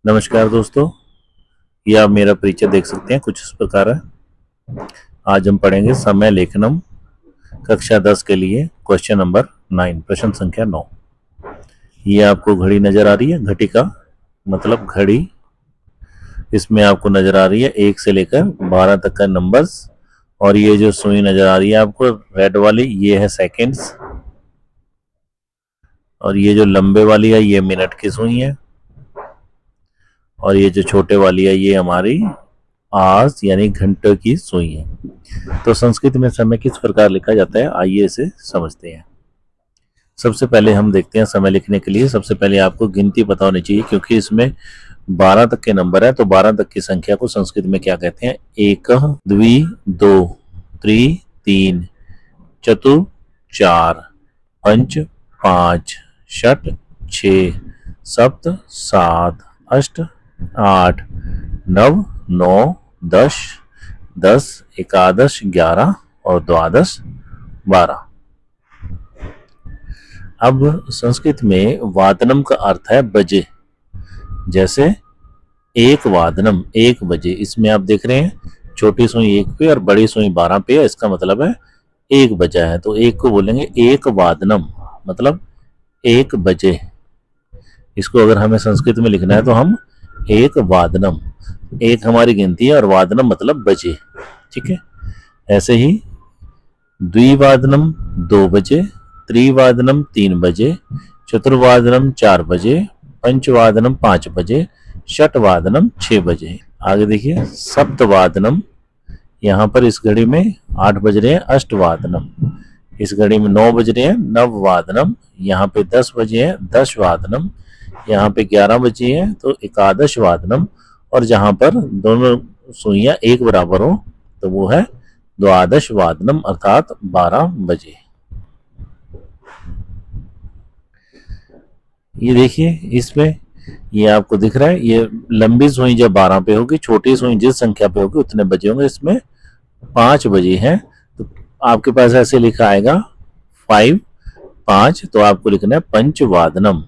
नमस्कार दोस्तों, ये आप मेरा परिचय देख सकते हैं, कुछ इस प्रकार है। आज हम पढ़ेंगे समय लेखनम कक्षा 10 के लिए क्वेश्चन नंबर 9, प्रश्न संख्या 9। ये आपको घड़ी नजर आ रही है, घटिका मतलब घड़ी। इसमें आपको नजर आ रही है 1 से लेकर 12 तक का नंबर्स, और ये जो सुई नजर आ रही है आपको रेड वाली, ये है सेकेंड्स, और ये जो लंबे वाली है ये मिनट की सुई है, और ये जो छोटे वाली है ये हमारी आवर्स यानी घंटों की सुई है। तो संस्कृत में समय किस प्रकार लिखा जाता है, आइए इसे समझते हैं। सबसे पहले हम देखते हैं समय लिखने के लिए सबसे पहले आपको गिनती पता होनी चाहिए, क्योंकि इसमें 12 तक के नंबर है। तो 12 तक की संख्या को संस्कृत में क्या कहते हैं? एक, द्वि, दो, त्रि, तीन, चतुर, चार, पंच, पांच, षट, छः, सप्त, सात, अष्ट, आठ, नव, नौ, दस, दस, एकादश, 11 और द्वादश, 12। अब संस्कृत में वादनम का अर्थ है बजे। जैसे एक वादनम 1 बजे, इसमें आप देख रहे हैं छोटी सुई 1 पे और बड़ी सुई 12 पे है, इसका मतलब है 1 बजा है। तो एक को बोलेंगे एक वादनम, मतलब 1 बजे। इसको अगर हमें संस्कृत में लिखना है तो हम एक वादनम, एक हमारी गिनती है और वादनम मतलब बजे, ठीक है। ऐसे ही द्विवादनम 2 बजे, त्रिवादनम 3 बजे, चतुर्वादनम 4 बजे, पंचवादनम 5 बजे, षटवादनम 6 बजे। आगे देखिए सप्तवादनम, यहाँ पर इस घड़ी में 8 बज रहे हैं, अष्टवादनम। इस घड़ी में 9 बज रहे हैं, नववादनम। यहाँ पे 10 बजे हैं, दशवादनम। यहाँ पे 11 बजे हैं तो एकादश वादनम। और जहां पर दोनों सुइयां एक बराबर हो तो वो है द्वादश वादनम, अर्थात 12 बजे। ये देखिए इसमें ये आपको दिख रहा है, ये लंबी सुई जब 12 पे होगी, छोटी सुई जिस संख्या पे होगी उतने बजे होंगे। इसमें 5 बजे हैं तो आपके पास ऐसे लिखा आएगा 5, 5, तो आपको लिखना है पंचवादनम।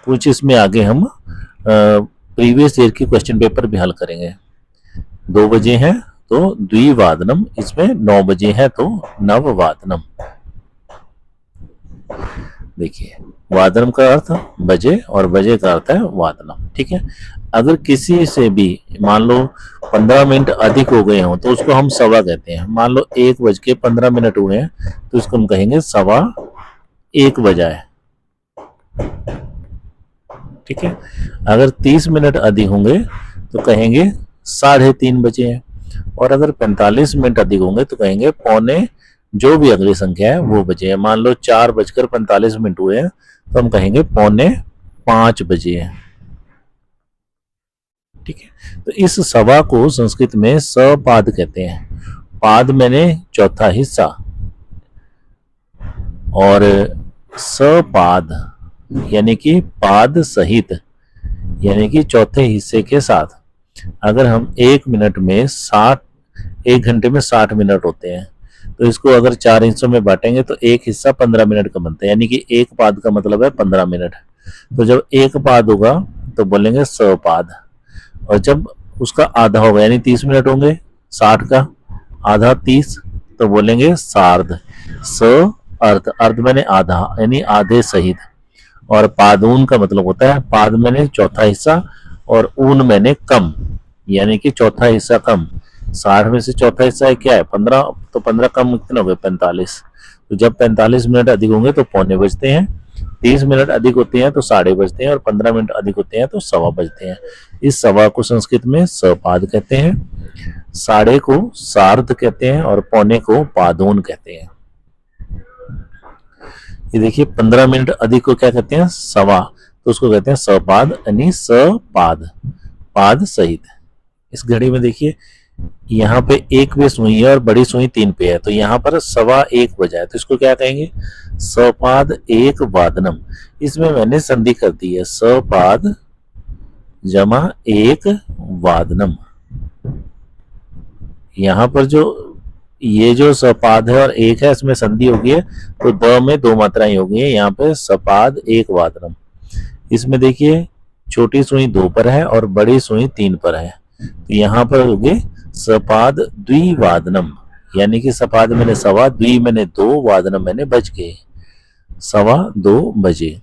कुछ इसमें आगे हम प्रीवियस ईयर की क्वेश्चन पेपर भी हल करेंगे। 2 बजे हैं तो द्विवादनम, इसमें 9 बजे हैं तो नववादनम। देखिए वादनम का अर्थ बजे और बजे का अर्थ है वादनम, ठीक है। अगर किसी से भी मान लो 15 मिनट अधिक हो गए हों तो उसको हम सवा कहते हैं। मान लो 1:15 हुए हैं तो इसको हम कहेंगे 1:15 बजा है, ठीक है। अगर 30 मिनट अधिक होंगे तो कहेंगे 3:30 बजे हैं, और अगर 45 मिनट अधिक होंगे तो कहेंगे पौने, जो भी अगली संख्या है वो बजे है। मान लो 4:45 हुए हैं तो हम कहेंगे 4:45 बजे है, ठीक है। तो इस सवा को संस्कृत में सपाद कहते हैं। पाद मैंने चौथा हिस्सा, और सपाद यानी कि पाद सहित, यानी कि चौथे हिस्से के साथ। अगर हम 1 घंटे में 60 मिनट होते हैं तो इसको अगर 4 हिस्सों में बांटेंगे तो एक हिस्सा 15 मिनट का बनता है, यानी कि एक पाद का मतलब है 15 मिनट। तो जब एक पाद होगा तो बोलेंगे सपाद, और जब उसका आधा होगा यानी 30 मिनट होंगे, 60 का आधा 30, तो बोलेंगे सार्ध। स अर्ध, अर्ध मैंने आधा यानी आधे सहित, और पादून का मतलब होता है पाद मैंने चौथा हिस्सा और ऊन मैंने कम, यानी कि चौथा हिस्सा कम। 60 में से चौथा हिस्सा है क्या है 15, तो 15 कम कितना हो गया 45। तो जब 45 मिनट अधिक होंगे तो पौने बजते हैं, 30 मिनट अधिक होते हैं तो साढ़े बजते हैं, और 15 मिनट अधिक होते हैं तो सवा बजते हैं। इस सवा को संस्कृत में सपाद कहते हैं, साढ़े को सार्ध कहते हैं, और पौने को पादोन कहते हैं। ये देखिए 15 मिनट अधिक को क्या कहते हैं? सवा, तो उसको कहते हैं सपाद यानी सपाद, पाद सहित। इस घड़ी में देखिए यहाँ पे 1 पे सुई है और बड़ी सुई 3 पे है, तो यहाँ पर 1:15 बजा है, तो इसको क्या कहेंगे? सपाद 1 वादनम। इसमें मैंने संधि कर दी है, सपाद जमा 1 वादनम। यहाँ पर जो ये जो सपाद है और 1 है इसमें संधि होगी है, तो द में 2 मात्राएं होगी है, यहाँ पे सपाद 1 वादनम। इसमें देखिए छोटी सुई 2 पर है और बड़ी सुई 3 पर है, तो यहाँ पर हो गए सपाद द्विवादनम, यानी कि सपाद मैंने सवा, द्वि मैंने 2, वादनम मैंने बज गए, 2:15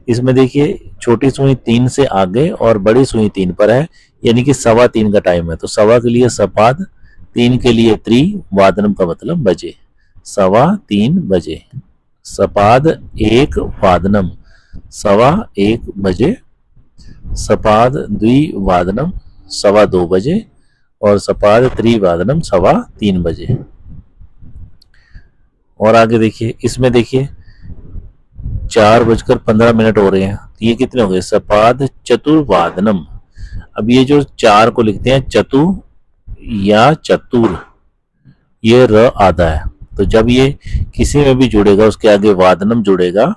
इसमें देखिए छोटी सुई 3 से आगे और बड़ी सुई 3 पर है, यानी कि 3:15 का टाइम है, तो सवा के लिए सपाद, 3 के लिए त्रि, वादनम का मतलब बजे, 3:15 सपाद 1 वादनम, 1:15 सपाद द्विवादनम 2:15 और सपाद त्रिवादनम 3:15। और आगे देखिए, इसमें देखिए 4:15 हो रहे हैं, तो ये कितने हो गए, सपाद चतुर्वादनम। अब ये जो 4 को लिखते हैं चतु या चतुर, ये र आधा है, तो जब ये किसी में भी जुड़ेगा उसके आगे वादनम जुड़ेगा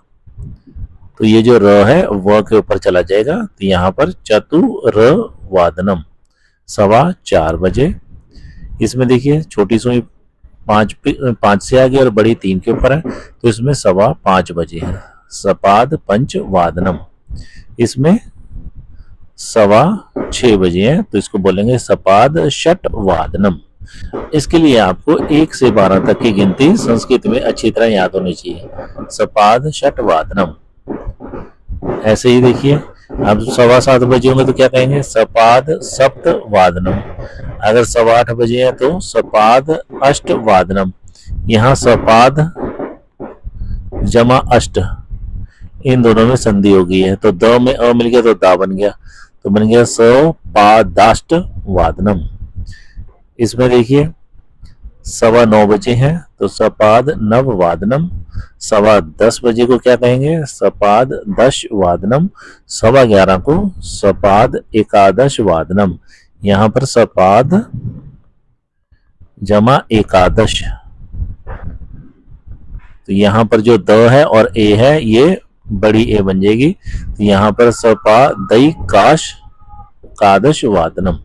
तो ये जो र है व के ऊपर चला जाएगा, तो यहाँ पर चतुर वादनम 4:15। इसमें देखिए छोटी सुई 5 से आगे और बड़ी 3 के ऊपर है, तो इसमें 5:15 है, सपाद पंच वादनम। इसमें 6:15 है, तो इसको बोलेंगे सपाद षट वादनम। इसके लिए आपको 1 से 12 तक की गिनती संस्कृत में अच्छी तरह याद होनी चाहिए, सपाद षट वादनम। ऐसे ही देखिए, अब 7:15 होंगे तो क्या कहेंगे, सपाद सप्त वादनम। अगर 8:15 है तो सपाद अष्ट वादनम। यहाँ सपाद जमा अष्ट, इन दोनों में संधि हो गई है, तो द में अ मिल गया तो दा बन गया, तो बन गया सपादाष्ट वादनम। इसमें देखिए 9:15 है तो सपाद नव वादनम, 10:15 को क्या कहेंगे, सपाद दश वादनम, 11:15 को सपाद एकादश वादनम। यहाँ पर सपाद जमा एकादश, तो यहाँ पर जो द है और ए है ये बड़ी ए बन जाएगी, तो यहाँ पर सपादई काश कादश वादनम।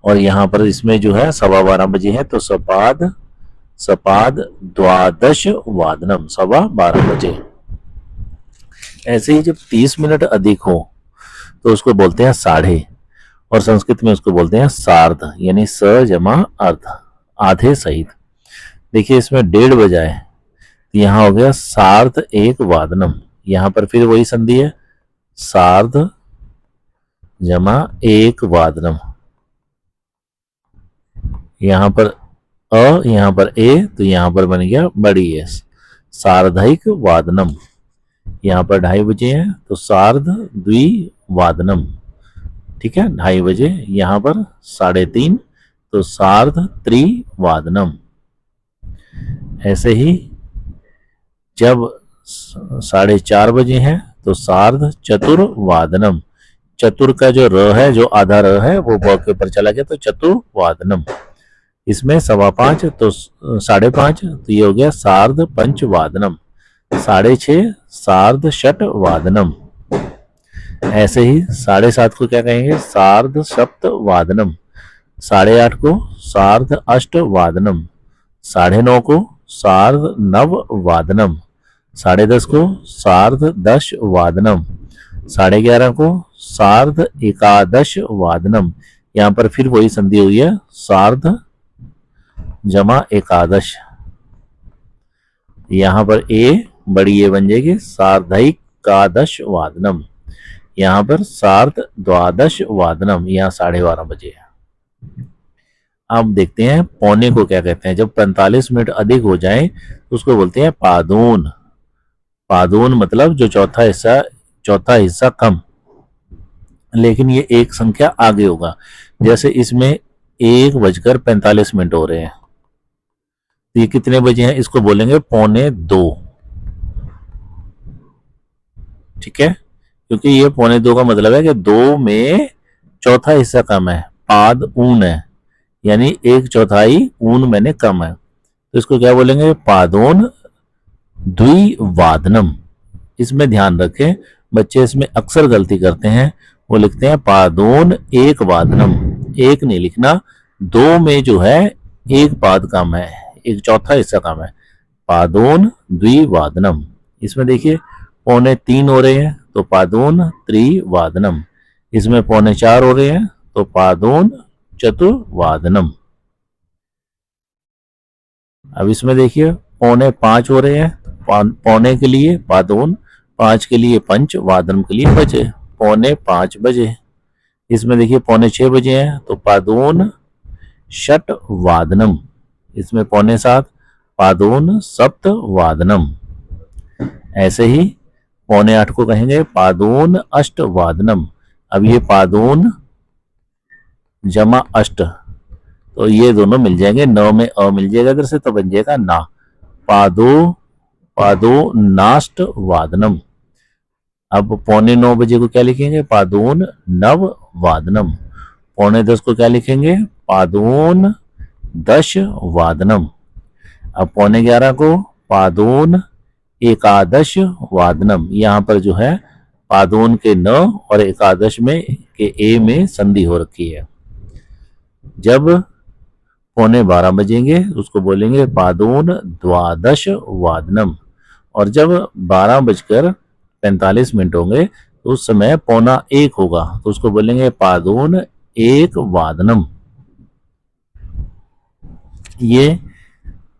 और यहाँ पर इसमें जो है 12:15 है तो सपाद द्वादश वादनम, 12:15। ऐसे ही जब 30 मिनट अधिक हो तो उसको बोलते हैं साढ़े, और संस्कृत में उसको बोलते हैं सार्ध, यानी स जमा अर्ध, आधे सहित। देखिए इसमें 1:30 बजा है, तो यहाँ हो गया सार्ध 1 वादनम। यहाँ पर फिर वही संधि है, सार्ध जमा 1 वादनम। यहाँ पर अ, यहाँ पर ए, तो यहाँ पर बन गया बड़ी एस, सार्धिक वादनम। यहाँ पर 2:30 हैं तो सार्ध द्वि वादनम, ठीक है, 2:30। यहाँ पर 3:30 तो सार्ध त्रिवादनम। ऐसे ही जब 4:30 है तो सार्ध चतुर्वादनम। चतुर का जो र है, जो आधा र है वो ब के ऊपर चला गया, तो चतुर्वादनम। इसमें 5:15 तो 5:30, तो ये हो गया सार्ध पंचवादनम। 6:30 सार्ध षट वादनम। ऐसे ही 7:30 को क्या कहेंगे, सार्ध सप्त वादनम। 8:30 को सार्ध अष्ट वादनम। 9:30 को सार्ध नव वादनम। 10:30 को सार्ध दश वादनम। 11:30 को सार्ध एकादश वादनम। यहाँ पर फिर वही संधि हुई है, सार्ध जमा एकादश। यहाँ पर ए बड़ी ए बन जाएगी, सार्धैकादश वादनम। यहाँ पर सार्ध द्वादश वादनम। यहाँ 12:30 है। अब देखते हैं पौने को क्या कहते हैं। जब 45 मिनट अधिक हो जाए तो उसको बोलते हैं पादून। पादून मतलब जो चौथा हिस्सा कम, लेकिन ये एक संख्या आगे होगा। जैसे इसमें 1:45 हो रहे हैं, तो ये कितने बजे हैं, इसको बोलेंगे 1:45। ठीक है, क्योंकि ये 1:45 का मतलब है कि 2 में चौथा हिस्सा कम है, पाद ऊन है, यानी 1/4 ऊन मैंने कम है, तो इसको क्या बोलेंगे, पादोन द्विवादनम। इसमें ध्यान रखें, बच्चे इसमें अक्सर गलती करते हैं, वो लिखते हैं पादोन 1 वादनम। 1 नहीं लिखना, 2 में जो है 1 पाद कम है, 1/4 हिस्सा कम है, पादोन द्विवादनम। इसमें देखिए 2:45 हो रहे हैं, तो पादोन त्रिवादनम। इसमें 3:45 हो रहे हैं तो पादोन चतुर्वादनम। अब इसमें देखिए 4:45 हो रहे हैं, पौने के लिए पादोन, 5 के लिए पंच, वादनम के लिए बजे, 4:45 बजे। इसमें देखिए 5:45 बजे हैं तो पादोन षट वादनम। इसमें 6:45 पादोन सप्त वादनम। ऐसे ही 7:45 को कहेंगे पादोन अष्ट वादनम। अब ये पादोन जमा अष्ट, तो ये दोनों मिल जाएंगे, 9 में अ मिल जाएगा इधर से, तो बन जाएगा ना। पादो पादो नाष्ट वादनम। अब 8:45 बजे को क्या लिखेंगे? पादोन नव वादनम। 9:45 को क्या लिखेंगे? पादोन दश वादनम। अब 11:45 को पादोन एकादश वादनम। यहाँ पर जो है पादोन के न और एकादश में के ए में संधि हो रखी है। जब 11:45 बजेंगे उसको बोलेंगे पादोन द्वादश वादनम। और जब 12:45 होंगे तो उस समय 12:45 होगा तो उसको बोलेंगे पादोन एक वादनम। ये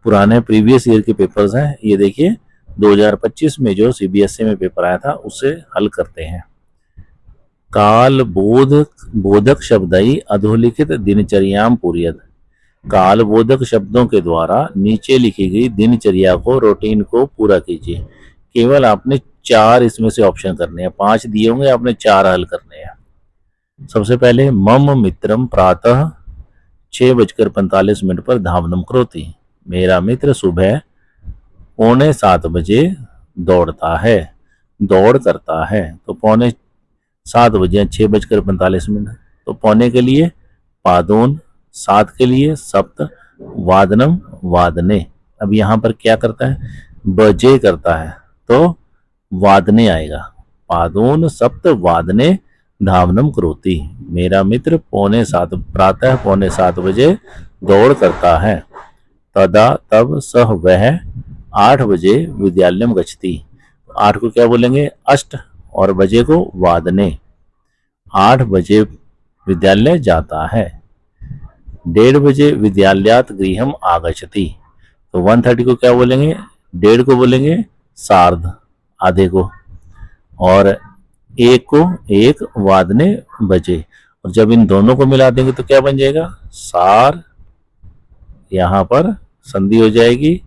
पुराने प्रीवियस ईयर के पेपर्स हैं। ये देखिए 2025 में जो सीबीएसई में पेपर आया था उससे हल करते हैं। काल बोधक शब्दई अधोलिखित दिनचर्याम पूर्यत। काल बोधक शब्दों के द्वारा नीचे लिखी गई दिनचर्या को, रूटीन को पूरा कीजिए। केवल आपने 4 इसमें से ऑप्शन करने हैं, 5 दिए होंगे, आपने 4 हल करने हैं। सबसे पहले मम मित्रम प्रातः 6:45 पर धावनम करोति। मेरा मित्र सुबह 6:45 बजे दौड़ता है, दौड़ करता है। तो 6:45 बजे 6:45, तो पौने के लिए पादोन, 7 के लिए सप्त, वादनम वादने। अब यहाँ पर क्या करता है? बजे करता है तो वादने आएगा। पादोन सप्त वादने धावनम करोति। मेरा मित्र प्रातः 6:45 बजे दौड़ करता है। तदा तब सह वह 8 बजे विद्यालयम गच्छति। 8 को क्या बोलेंगे? अष्ट, और बजे को वादने। 8 बजे विद्यालय जाता है। 1:30 बजे विद्यालयात गृहम आगच्छति। तो 1:30 को क्या बोलेंगे? 1:30 को बोलेंगे सार्ध, आधे को, और 1 को 1 वादने बजे। और जब इन दोनों को मिला देंगे तो क्या बन जाएगा? सार, यहां पर संधि हो जाएगी,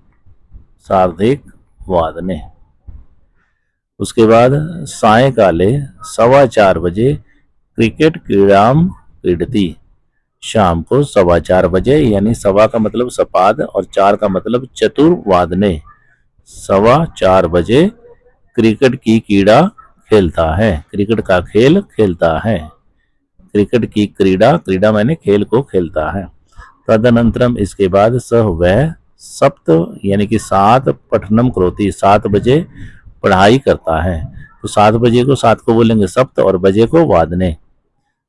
सार्धिक वादने। उसके बाद सायकाले 4:15 बजे क्रिकेट क्रीड़ाम क्रीडती। शाम को 4:15 बजे, यानी सवा का मतलब सपाद और 4 का मतलब चतुर्वादने, 4:15 बजे क्रिकेट की क्रीड़ा खेलता है, क्रिकेट का खेल खेलता है। क्रिकेट की क्रीड़ा, क्रीड़ा मैंने खेल को खेलता है। तदनंतरम इसके बाद सह वह सप्त, यानी कि 7 पठनम करोति, 7 बजे पढ़ाई करता है। तो 7 बजे को 7 को बोलेंगे सप्त और बजे को वादने।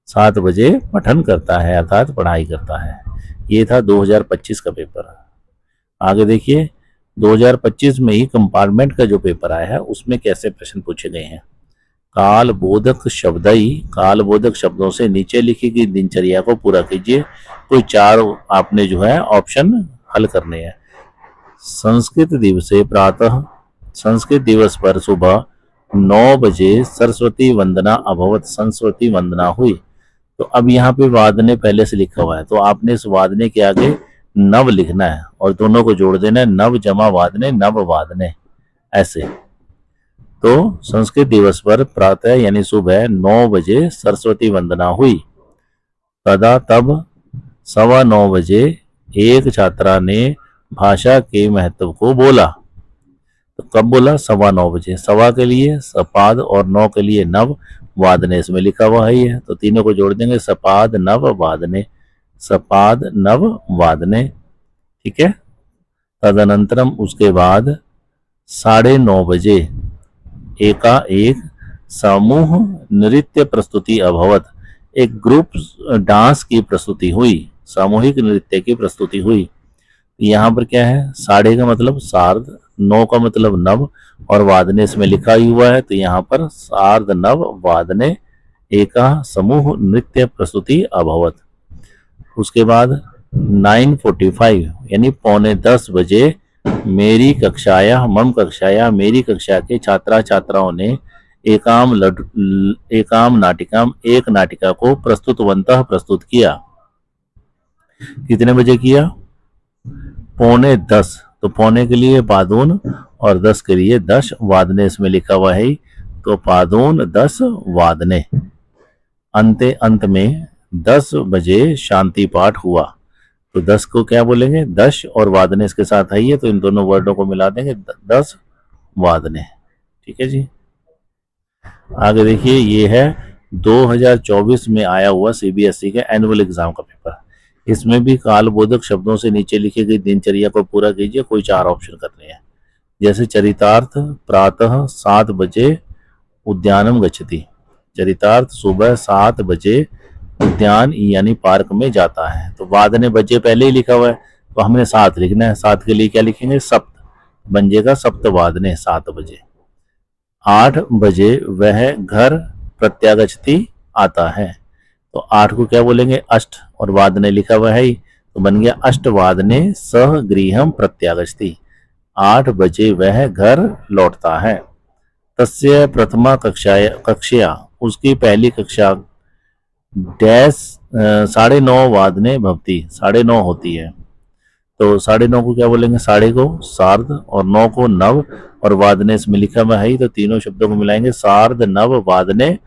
7 बजे पठन करता है अर्थात पढ़ाई करता है। ये था 2025 का पेपर। आगे देखिए 2025 में ही कंपार्टमेंट का जो पेपर आया है उसमें कैसे प्रश्न पूछे गए हैं। काल बोधक शब्दई, काल बोधक शब्दों से नीचे लिखी गई दिनचर्या को पूरा कीजिए। कोई 4 आपने जो है ऑप्शन हल करने हैं। संस्कृत दिवसे प्रातः, संस्कृत दिवस पर सुबह 9 बजे सरस्वती वंदना अभवत, सरस्वती वंदना हुई। तो अब यहाँ पे वादने पहले से लिखा हुआ है तो आपने इस वादने के आगे नव लिखना है और दोनों को जोड़ देना है, नव जमा वादने, नव वादने, ऐसे। तो संस्कृत दिवस पर प्रातः यानी सुबह 9 बजे सरस्वती वंदना हुई। तदा तब 9:15 बजे एक छात्रा ने भाषा के महत्व को बोला। तो कब बोला? 9:15 बजे। सवा के लिए सपाद और 9 के लिए नव वादने, इसमें लिखा हुआ है तो तीनों को जोड़ देंगे, सपाद नव वादने, सपाद नव वादने। ठीक है। तदनंतरम उसके बाद 9:30 बजे एकाएक समूह नृत्य प्रस्तुति अभवत, एक ग्रुप डांस की प्रस्तुति हुई, सामूहिक नृत्य की प्रस्तुति हुई। यहाँ पर क्या है, साढ़े का मतलब सार्ध, नौ का मतलब नव और वादने इसमें लिखा ही हुआ है, तो यहाँ पर सार्ध नव वादने एका समूह नृत्य प्रस्तुति अभवत। उसके बाद 9:45 यानी 9:45 मेरी कक्षाया मम कक्षाया मेरी कक्षा के छात्रा छात्राओं ने एकाम नाटिकाम एक नाटिका को प्रस्तुत किया। कितने बजे किया? 9:45, तो पौने के लिए पादून और 10 के लिए दश वादने इसमें लिखा हुआ है, तो पादून 10 वादने। अंत में 10 बजे शांति पाठ हुआ, तो 10 को क्या बोलेंगे? दश और वादने इसके साथ है, तो इन दोनों वर्डों को मिला देंगे 10 वादने। ठीक है जी। आगे देखिए, ये है 2024 में आया हुआ सीबीएसई के एनुअल एग्जाम का पेपर। इसमें भी कालबोधक शब्दों से नीचे लिखी गई दिनचर्या को पूरा कीजिए। कोई 4 ऑप्शन करने हैं, जैसे चरितार्थ प्रातः 7 बजे उद्यानम गच्छति। चरितार्थ सुबह 7 बजे उद्यान यानी पार्क में जाता है, तो वादने बजे पहले ही लिखा हुआ है, तो हमने 7 लिखना है। 7 के लिए क्या लिखेंगे? सप्त, बन जाएगा सप्तवादने 7 बजे। 8 बजे वह घर प्रत्यागच्छति आता है, तो 8 को क्या बोलेंगे? अष्ट, और वादने लिखा हुआ है ही, तो बन गया अष्टवादने सह गृहम प्रत्यागच्छति। 8 बजे वह घर लौटता है। तस्य प्रथमा कक्षा उसकी पहली कक्षा डैश 9:30 वादने भवती, 9:30 होती है, तो 9:30 को क्या बोलेंगे? साढ़े को सार्ध और 9 को नव और वादने इसमें लिखा हुआ है, तो तीनों शब्दों को मिलाएंगे सार्ध नव वादने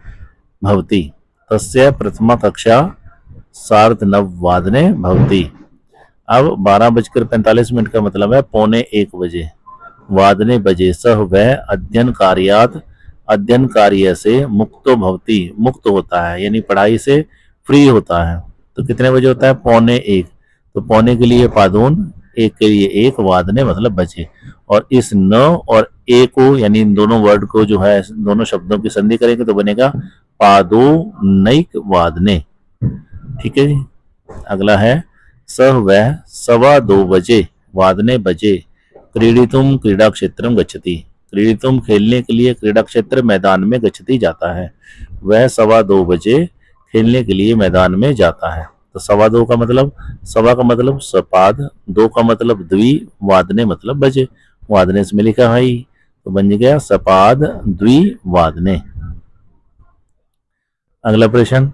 भवती। तस्य प्रथमा कक्षा सार्ध नव वादने भवती। अब 12:45 का मतलब है 12:45 बजे। वादने बजे सह वह अध्ययन कार्य से मुक्तो भवती, मुक्त होता है यानी पढ़ाई से फ्री होता है। तो कितने बजे होता है? 12:45, तो पौने के लिए पादून, एक के लिए एक, वादने मतलब बजे। और इस न और ए को यानी इन दोनों वर्ड को जो है, दोनों शब्दों की संधि करेंगे तो बनेगा पादो नैक वादने। ठीक है जी। अगला है सह वह 2:15 बजे वादने बजे क्रीडितुम क्रीडा क्षेत्रम गच्छति। क्रीडितुम खेलने के लिए क्रीडा क्षेत्र मैदान में गच्छति जाता है। वह 2:15 बजे खेलने के लिए मैदान में जाता है। तो 2:15 का मतलब, सवा का मतलब सपाद, 2 का मतलब द्वि, वादने मतलब बजे। वादने इसमें लिखा है, तो बन गया सपाद द्वि वादने। अगला प्रश्न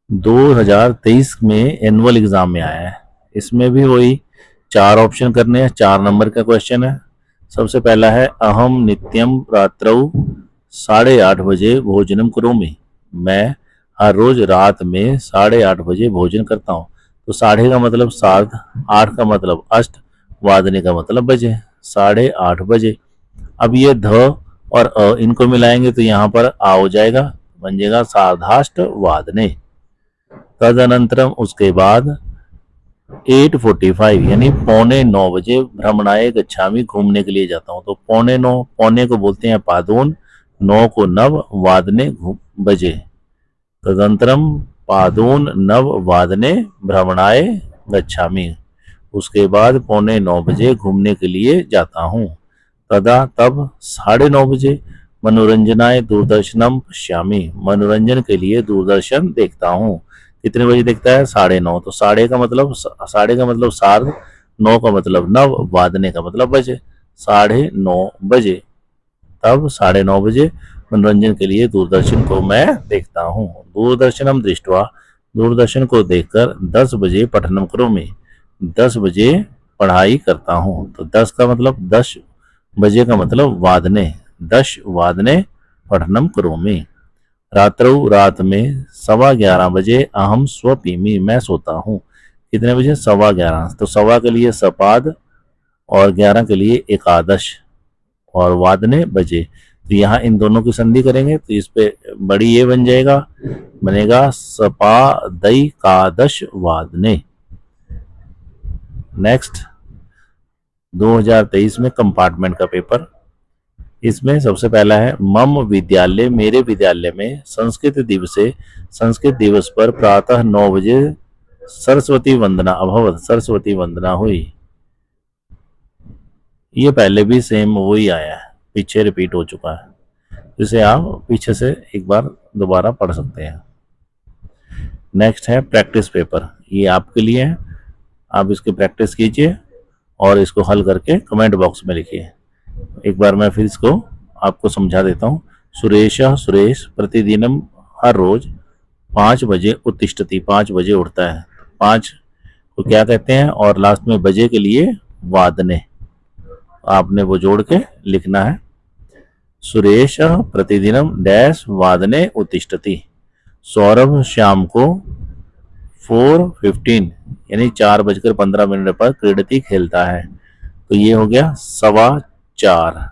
2023 में एनुअल एग्जाम में आया है। इसमें भी वही 4 ऑप्शन करने हैं, 4 नंबर का क्वेश्चन है। सबसे पहला है अहम नित्यम रात्रौ 8:30 बजे भोजनम करोमि। मैं हर रोज रात में 8:30 बजे भोजन करता हूँ। तो 8:30 का मतलब सार्ध, 8 का मतलब अष्ट, वादने का मतलब बजे, 8:30 बजे। अब ये ध और अ इनको मिलाएंगे तो यहाँ पर आ हो जाएगा, बन जाएगा सार्धाष्ट वादने। तदनंतरम उसके बाद 8:45 यानी 8:45 बजे भ्रमणाय गच्छामि, घूमने के लिए जाता हूँ। तो 8:45, पौने को बोलते हैं पादोन, 9 को नव, वादने बजे। तदंतरम पादोन नव वादने भ्रमणाय गच्छामि, उसके बाद 8:45 बजे घूमने के लिए जाता हूँ। तदा तब 9:30 बजे मनोरंजनाय दूरदर्शनम पश्यामि, मनोरंजन के लिए दूरदर्शन देखता हूँ। कितने बजे देखता है? 9:30। तो साढ़े का मतलब सार्ध, 9 का मतलब नव, वादने का मतलब बजे, 9:30 बजे। तब 9:30 बजे मनोरंजन के लिए दूरदर्शन को मैं देखता हूँ। दूरदर्शनम दृष्टवा, दूरदर्शन को देखकर 10 बजे पठनम करोमि, 10 बजे पढ़ाई करता हूँ। तो 10 का मतलब 10 बजे का मतलब वादने, 10 वादने पठनम करोमि। रात्रौ रात में 11:15 बजे अहम स्वपीमि, मैं सोता हूँ। कितने बजे? 11:15। तो 1:15 के लिए सपाद और 11 के लिए एकादश और वादने बजे। तो यहाँ इन दोनों की संधि करेंगे तो इस पे बड़ी ये बन जाएगा, बनेगा सपादई कादश वादने। नेक्स्ट 2023 में कंपार्टमेंट का पेपर। इसमें सबसे पहला है मम विद्यालय, मेरे विद्यालय में संस्कृत दिवस पर प्रातः 9 बजे सरस्वती वंदना अभवत, सरस्वती वंदना हुई। ये पहले भी सेम वही आया है, पीछे रिपीट हो चुका है, इसे आप पीछे से एक बार दोबारा पढ़ सकते हैं। नेक्स्ट है प्रैक्टिस पेपर, ये आपके लिए है, आप इसकी प्रैक्टिस कीजिए और इसको हल करके कमेंट बॉक्स में लिखिए। एक बार मैं फिर इसको आपको समझा देता हूँ। सुरेश प्रतिदिनम, हर रोज 5 बजे उत्तिष्ठति, 5 बजे उठता है। 5 को क्या कहते हैं, और लास्ट में बजे के लिए वादने, आपने वो जोड़ के लिखना है। सुरेश प्रतिदिनम डैश वादने उत्तिष्ठति। सौरभ शाम को 4:15 यानी 4:15 पर क्रीडती खेलता है। तो ये हो गया 4:15।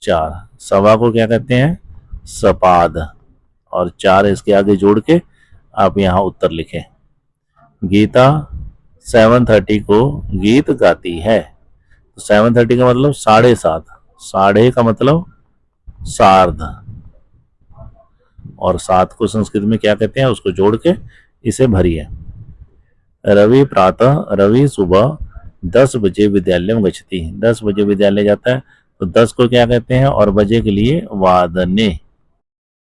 4:15, सवा को क्या कहते हैं, सपाद, और 4 इसके आगे जोड़ के आप यहाँ उत्तर लिखें। गीता 7:30 को गीत गाती है। तो 7:30 का मतलब 7:30, साढ़े का मतलब सार्ध, और 7 को संस्कृत में क्या कहते हैं, उसको जोड़ के इसे भरिए। रवि सुबह 10 बजे विद्यालय में गच्छति, 10 बजे विद्यालय जाता है। तो 10 को क्या कहते हैं, और बजे के लिए वादने।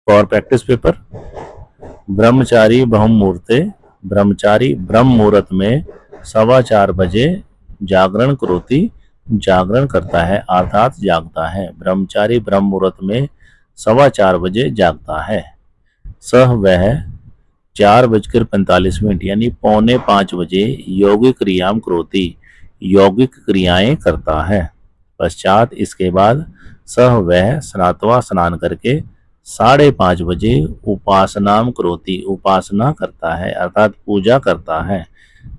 और प्रैक्टिस पेपर, ब्रह्मचारी ब्रह्म मुहूर्त में 4:15 बजे जागरण करोति, जागरण करता है अर्थात जागता है। ब्रह्मचारी ब्रह्म मुहूर्त में 4:15 बजे जागता है। सह वह 4:45 यानी 4:45 बजे यौगिक क्रियाम करोति, यौगिक क्रियाएं करता है। पश्चात इसके बाद सह वह स्नात्वा, स्नान करके 5:30 बजे उपासनाम करोति, उपासना करता है अर्थात पूजा करता है।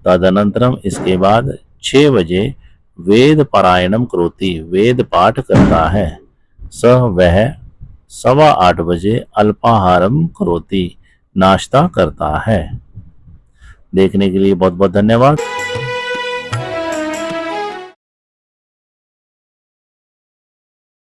तदनंतरम इसके बाद 6 बजे वेद पारायणम करोति, वेद पाठ करता है। सह वह 8:15 बजे अल्पाहारम करोति, नाश्ता करता है। देखने के लिए बहुत बहुत धन्यवाद।